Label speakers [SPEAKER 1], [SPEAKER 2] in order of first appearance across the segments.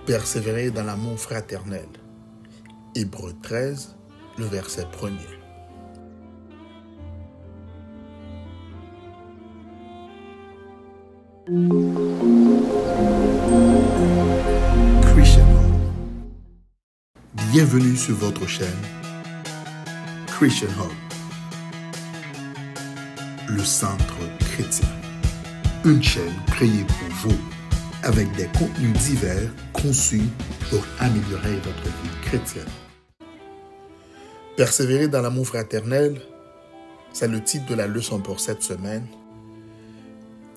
[SPEAKER 1] Persévérer dans l'amour fraternel. Hébreux 13, le verset 1er. Christian Home. Bienvenue sur votre chaîne Christian Home, le centre chrétien. Une chaîne créée pour vous, avec des contenus divers conçus pour améliorer votre vie chrétienne. Persévérer dans l'amour fraternel, c'est le titre de la leçon pour cette semaine.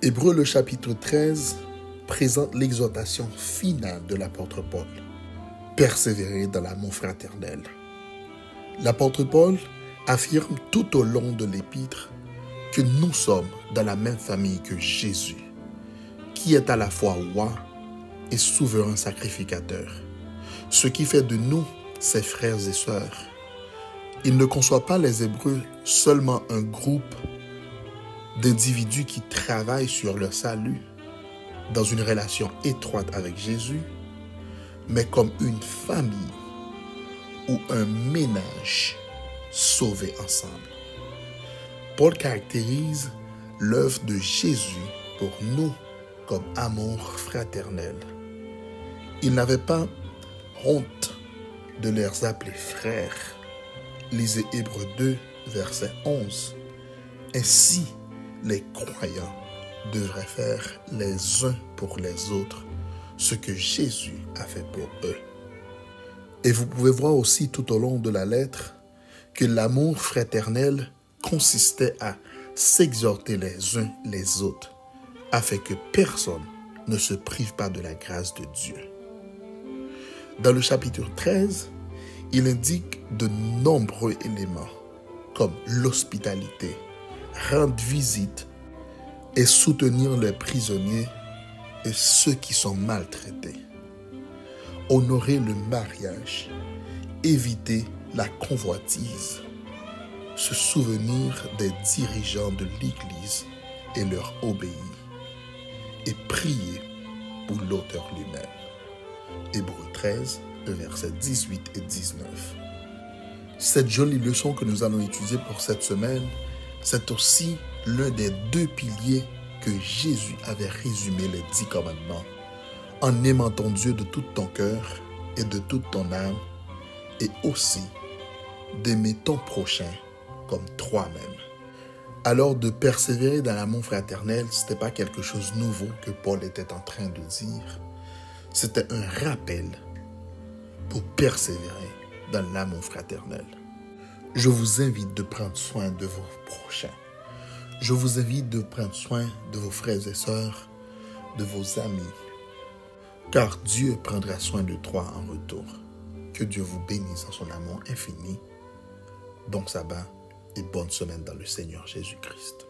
[SPEAKER 1] Hébreux le chapitre 13 présente l'exhortation finale de l'apôtre Paul. Persévérer dans l'amour fraternel. L'apôtre Paul affirme tout au long de l'épître que nous sommes dans la même famille que Jésus, qui est à la fois roi et souverain sacrificateur, ce qui fait de nous ses frères et sœurs. Il ne conçoit pas les Hébreux seulement un groupe d'individus qui travaillent sur leur salut dans une relation étroite avec Jésus, mais comme une famille ou un ménage sauvé ensemble. Paul caractérise l'œuvre de Jésus pour nous comme amour fraternel. Il n'avait pas honte de les appeler frères. Lisez Hébreux 2, verset 11. Ainsi, les croyants devraient faire les uns pour les autres ce que Jésus a fait pour eux. Et vous pouvez voir aussi tout au long de la lettre que l'amour fraternel consistait à s'exhorter les uns les autres afin que personne ne se prive pas de la grâce de Dieu. Dans le chapitre 13, il indique de nombreux éléments comme l'hospitalité, rendre visite et soutenir les prisonniers et ceux qui sont maltraités. Honorer le mariage, éviter la convoitise, se souvenir des dirigeants de l'Église et leur obéir, et prier pour l'auteur lui-même. Hébreux 13, versets 18 et 19. Cette jolie leçon que nous allons étudier pour cette semaine, c'est aussi l'un des deux piliers que Jésus avait résumé les 10 commandements, en aimant ton Dieu de tout ton cœur et de toute ton âme, et aussi d'aimer ton prochain comme toi-même. Alors de persévérer dans l'amour fraternel, ce n'était pas quelque chose de nouveau que Paul était en train de dire. C'était un rappel pour persévérer dans l'amour fraternel. Je vous invite de prendre soin de vos prochains. Je vous invite de prendre soin de vos frères et sœurs, de vos amis, car Dieu prendra soin de toi en retour. Que Dieu vous bénisse en son amour infini. Bon sabbat et bonne semaine dans le Seigneur Jésus-Christ.